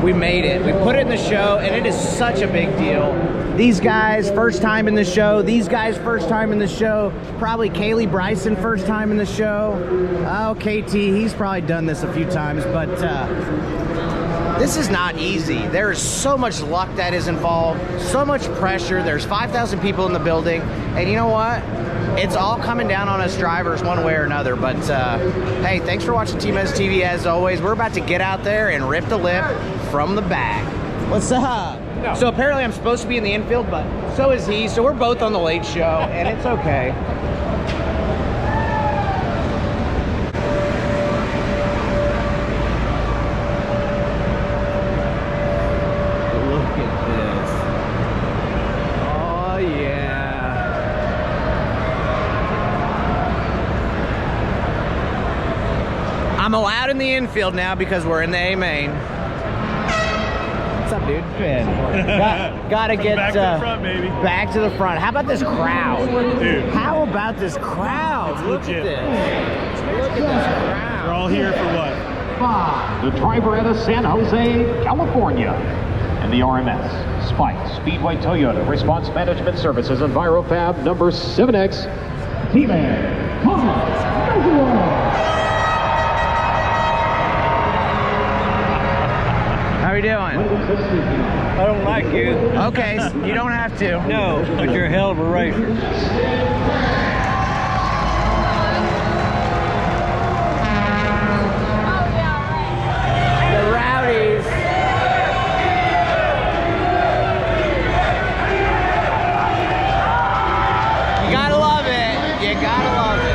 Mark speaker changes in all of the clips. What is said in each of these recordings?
Speaker 1: We made it. We put it in the show, and it is such a big deal. These guys, first time in the show. These guys, first time in the show. Probably Kaylee Bryson, first time in the show. Oh, KT, he's probably done this a few times, but this is not easy. There is so much luck that is involved, so much pressure. There's 5,000 people in the building, and you know what? It's all coming down on us drivers one way or another, but hey, thanks for watching TmezTv as always. We're about to get out there and rip the lip from the back. What's up? No. So apparently I'm supposed to be in the infield, but so is he, so we're both on the late show, and it's okay. Look at this. Oh, yeah. I'm allowed in the infield now because we're in the A main. What's up, dude? Gotta get
Speaker 2: back to the front, baby.
Speaker 1: Back to the front. How about this crowd?
Speaker 2: Dude.
Speaker 1: How about this crowd?
Speaker 2: It's
Speaker 1: Look
Speaker 2: legit.
Speaker 1: at this. Look at this crowd.
Speaker 2: We're all here for what?
Speaker 3: The driver out of San Jose, California. And the RMS, Spike, Speedway Toyota, Response Management Services, and EnviroFab number 7X, T-Man.
Speaker 1: How are you doing?
Speaker 4: I don't like you.
Speaker 1: Okay, you don't have to.
Speaker 4: No, but you're a hell of a racer.
Speaker 1: The rowdies. You gotta love it. You gotta love it.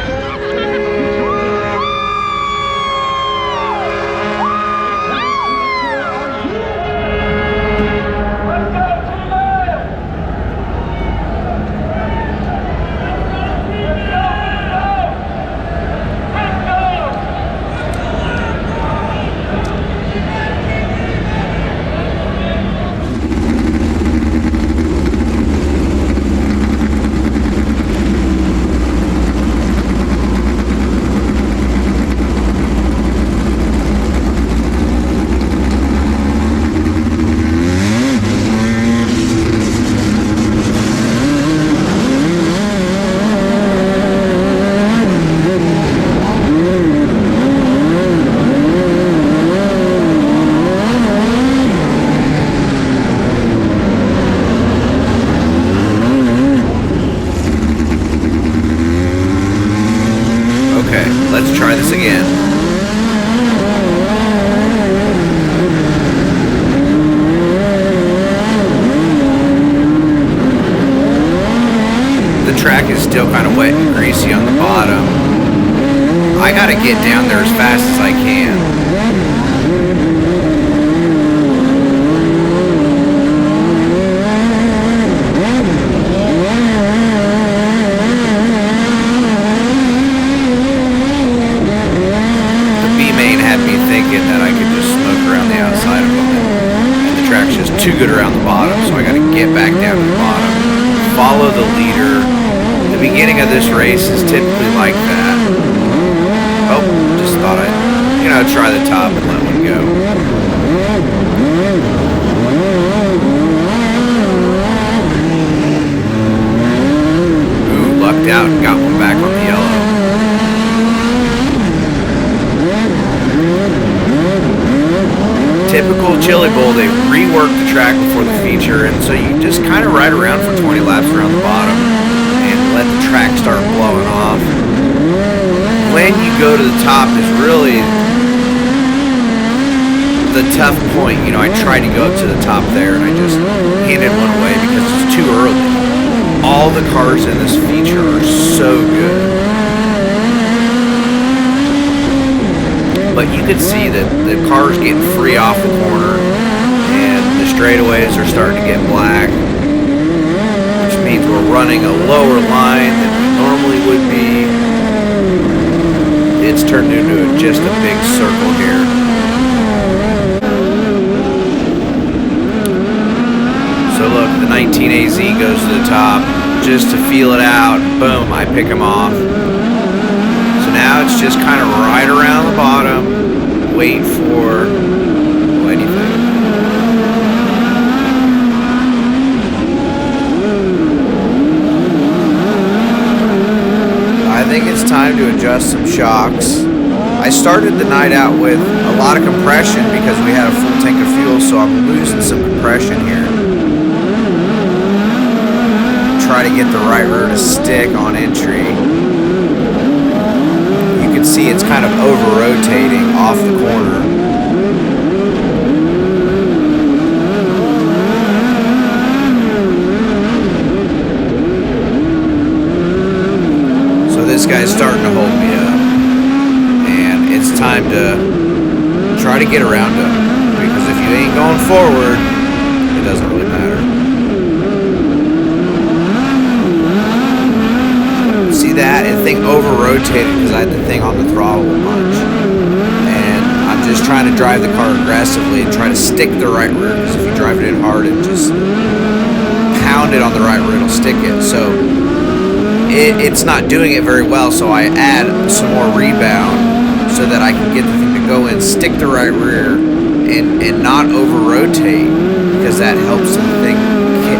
Speaker 5: Let's try this again. The track is still kind of wet and greasy on the bottom. I gotta get down there as fast as I can. Too good around the bottom, so I got to get back down to the bottom, follow the leader. The beginning of this race is typically like that. Oh, just thought I'd, try the top and let one go. Ooh, lucked out and got one back on the yellow. Typical Chili Bowl, they rework the track before the feature, and so you just kind of ride around for 20 laps around the bottom and let the track start blowing off. When you go to the top is really the tough point. I tried to go up to the top there and I just handed one away because it's too early. All the cars in this feature are so good. But you could see that the car's getting free off the corner and the straightaways are starting to get black, which means we're running a lower line than we normally would be. It's turned into just a big circle here. So look, the 19AZ goes to the top just to feel it out. Boom, I pick him off. Now it's just kind of right around the bottom, wait for anything. shocks. I started the night out with a lot of compression because we had a full tank of fuel, so I'm losing some compression here. Try to get the right rear to stick on entry. You can see it's kind of over-rotating off the corner. So this guy's starting to hold me up. And it's time to try to get around him. Because if you ain't going forward, it doesn't really matter. See that? The thing over-rotated because I had the thing on the throttle a bunch. And I'm just trying to drive the car aggressively and try to stick the right rear, because if you drive it in hard and just pound it on the right rear, it'll stick it. So it's not doing it very well, so I add some more rebound so that I can get the thing to go in, stick the right rear, and not over-rotate, because that helps the thing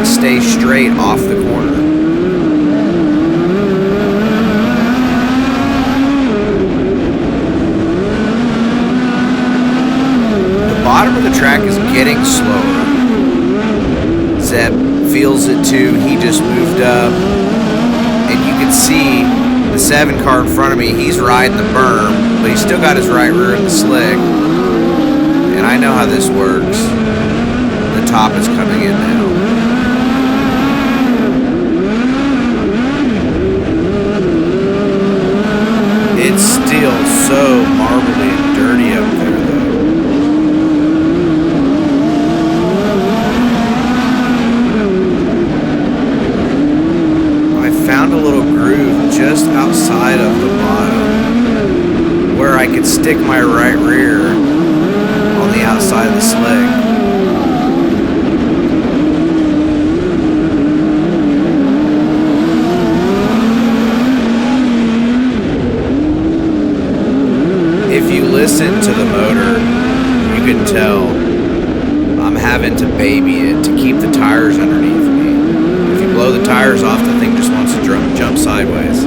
Speaker 5: stay straight off the corner. Bottom of the track is getting slower. Zeb feels it too. He just moved up. And you can see the 7 car in front of me. He's riding the berm, but he's still got his right rear in the slick. And I know how this works. The top is coming in now. It's still so marbly and dirty up there, though. Found a little groove just outside of the bottom where I could stick my right rear on the outside of the slick. If you listen to the motor, you can tell I'm having to baby it to keep the tires underneath me. If you blow the tires off, the thing just wants to jump sideways.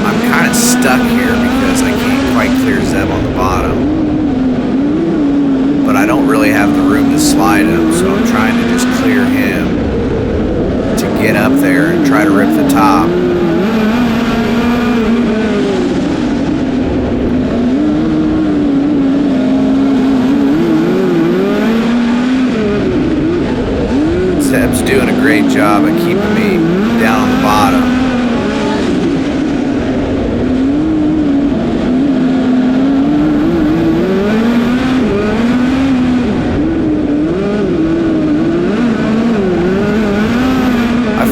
Speaker 5: I'm kind of stuck here because I can't quite clear Zeb on the bottom. But I don't really have the room to slide him, so I'm trying to just clear him to get up there and try to rip the top. Zeb's doing a great job of keeping me down on the bottom.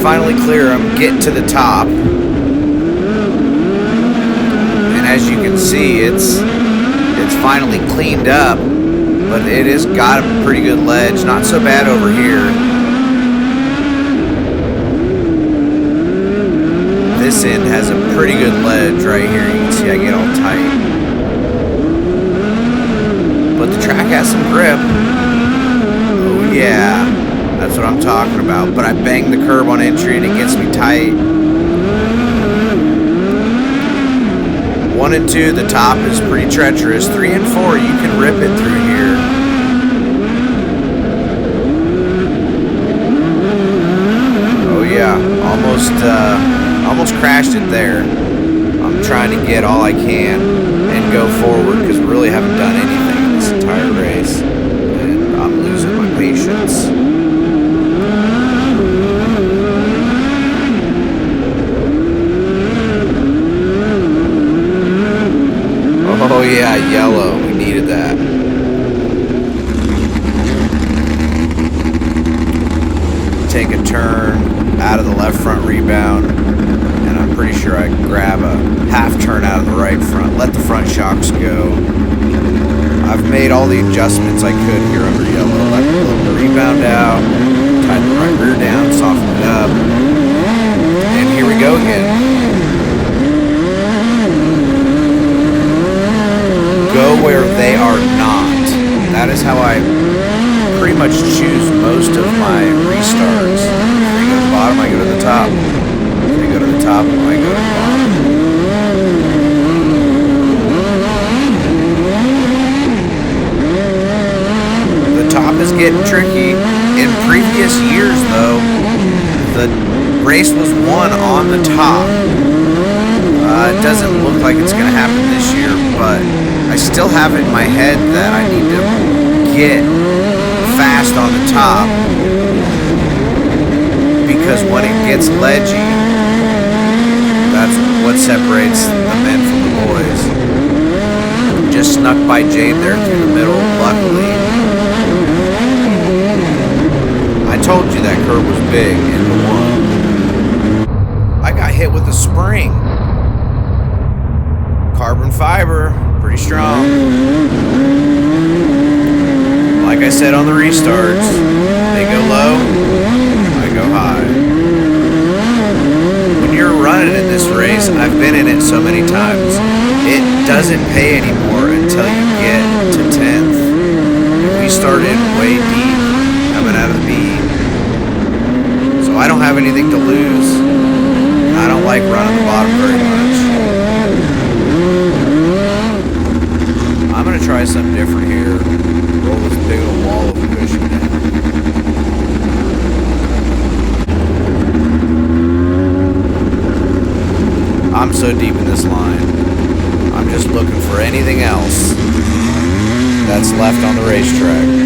Speaker 5: Finally clear him, get to the top, and as you can see, it's finally cleaned up, but it has got a pretty good ledge. Not so bad over here. This end has a pretty good ledge right here. You can see I get all tight, but the track has some grip. Oh yeah. That's what I'm talking about. But I bang the curb on entry and it gets me tight. 1 and 2, the top is pretty treacherous. 3 and 4, you can rip it through here. Oh yeah, almost crashed it there. I'm trying to get all I can and go forward because we really haven't done anything in this entire race. And I'm losing my patience. Oh yeah, yellow. We needed that. Take a turn out of the left front rebound, and I'm pretty sure I grab a half turn out of the right front. Let the front shocks go. I've made all the adjustments I could here under yellow. Let the rebound out, tighten the right rear down, soften it up, and here we go again. where they are not. That is how I pretty much choose most of my restarts. If they go to the bottom, I go to the top. If they go to the top, I go to the bottom. The top is getting tricky. In previous years, though, the race was won on the top. It doesn't look like it's going to happen this year, but I still have it in my head that I need to get fast on the top, because when it gets ledgy, that's what separates the men from the boys. Just snuck by Jade there through the middle, luckily. I told you that curve was big in the one. I got hit with a spring. Carbon fiber, pretty strong. Like I said on the restarts, they go low, I go high. When you're running in this race, I've been in it so many times, it doesn't pay anymore until you get to 10th. We started way deep, coming out of the beat. So I don't have anything to lose. I don't like running the bottom very much. I'm going to try something different here. Roll this big old wall of cushion down. I'm so deep in this line. I'm just looking for anything else that's left on the racetrack.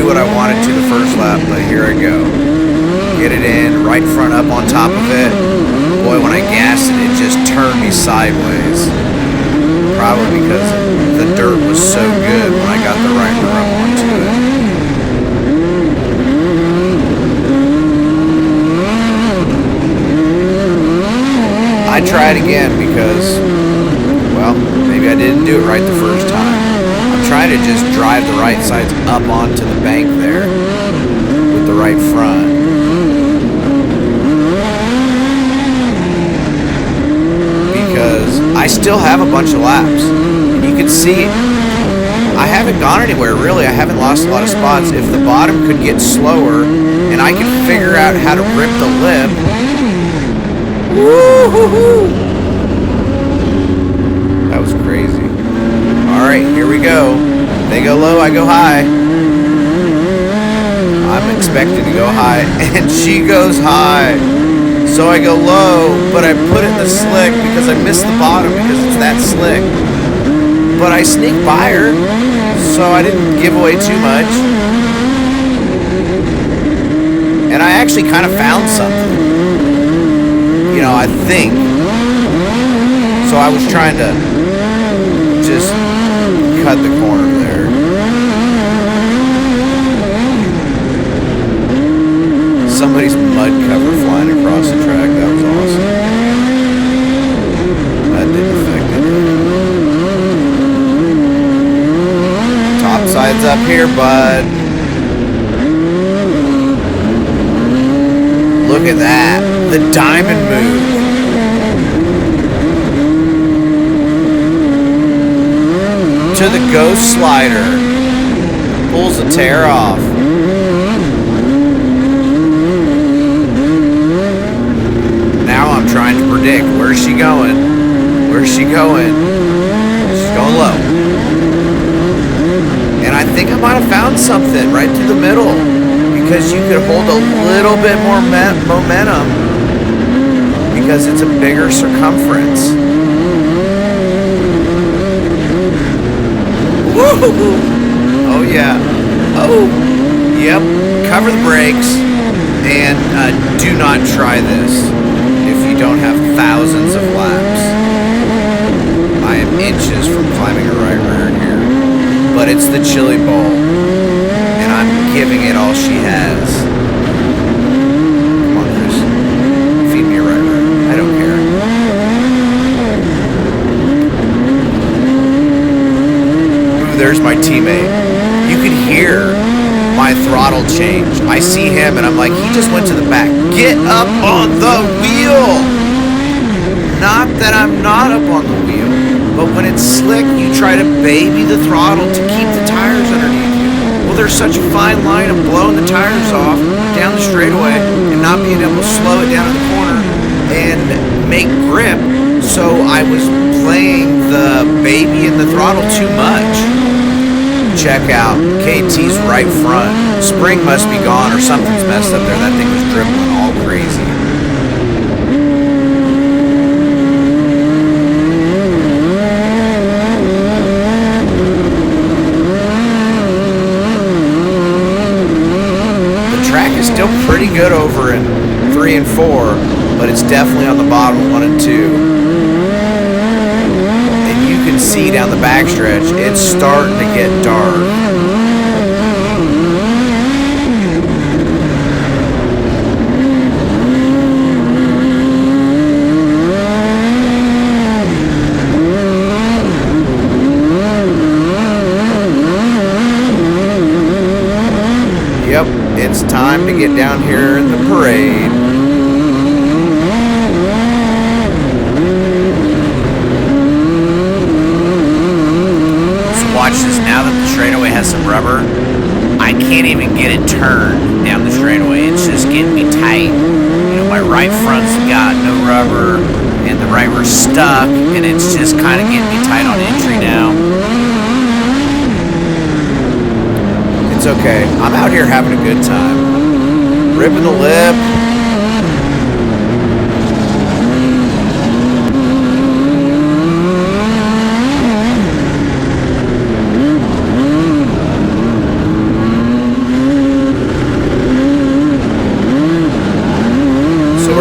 Speaker 5: What I wanted to the first lap, but here I go. Get it in, right front up on top of it. Boy, when I gassed it, it just turned me sideways. Probably because the dirt was so good when I got the right rub onto it. I tried again because, well, maybe I didn't do it right the first time. Try to just drive the right sides up onto the bank there with the right front. Because I still have a bunch of laps. And you can see I haven't gone anywhere really. I haven't lost a lot of spots. If the bottom could get slower and I could figure out how to rip the lip. Woo-hoo-hoo! That was crazy. Alright, here we go. They go low, I go high. I'm expecting to go high, and she goes high. So I go low, but I put it in the slick because I missed the bottom because it's that slick. But I sneaked by her, so I didn't give away too much. And I actually kind of found something. You know, I think. So I was trying to just cut the corner there. Somebody's mud cover flying across the track. That was awesome. That didn't affect it. Top side's up here, bud. Look at that. The diamond move. To the ghost slider. Pulls the tear off. Now I'm trying to predict. Where's she going? Where's she going? She's going low. And I think I might have found something right through the middle. Because you could hold a little bit more momentum. Because it's a bigger circumference. Woo! Oh yeah. Oh, yep. Cover the brakes and do not try this if you don't have thousands of laps. I am inches from climbing a right rear here, but it's the chili bowl, and I'm giving it all she has. Come on, Chris. Feed me a right rear. I don't care. there's my teammate. You could hear my throttle change. I see him and I'm like, he just went to the back. Get up on the wheel! Not that I'm not up on the wheel, but when it's slick, you try to baby the throttle to keep the tires underneath you. Well, there's such a fine line of blowing the tires off down the straightaway and not being able to slow it down in the corner and make grip. So I was playing the baby and the throttle too much. Check out KT's right front. Spring must be gone or something's messed up there. That thing was dribbling all crazy. The track is still pretty good over in 3 and 4, but it's definitely on the bottom 1 and 2. See down the backstretch, it's starting to get dark. Yep, it's time to get down here in the parade. Watch this, now that the straightaway has some rubber, I can't even get it turned down the straightaway. It's just getting me tight. You know, my right front's got no rubber and the right rear's stuck, and it's just kind of getting me tight on entry now. It's okay. I'm out here having a good time. Ripping the lip.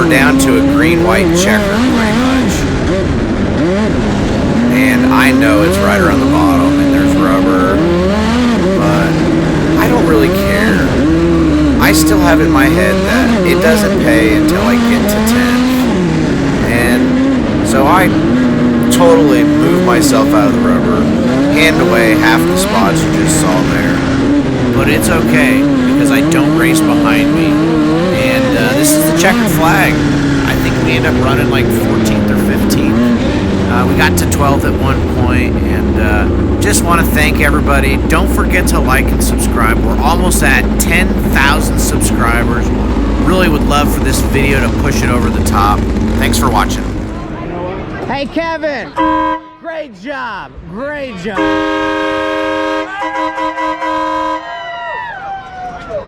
Speaker 5: Down to a green-white checker, pretty much. And I know it's right around the bottom, and there's rubber, but I don't really care. I still have in my head that it doesn't pay until I get to 10th. And so I totally move myself out of the rubber, hand away half the spots you just saw there. But it's okay, because I don't race behind me. And this is the checkered flag. I think we end up running like 14th or 15th. We got to 12th at one point, and just want to thank everybody. Don't forget to like and subscribe. We're almost at 10,000 subscribers. Really would love for this video to push it over the top. Thanks for watching.
Speaker 1: Hey, Kevin. Great job. Great job.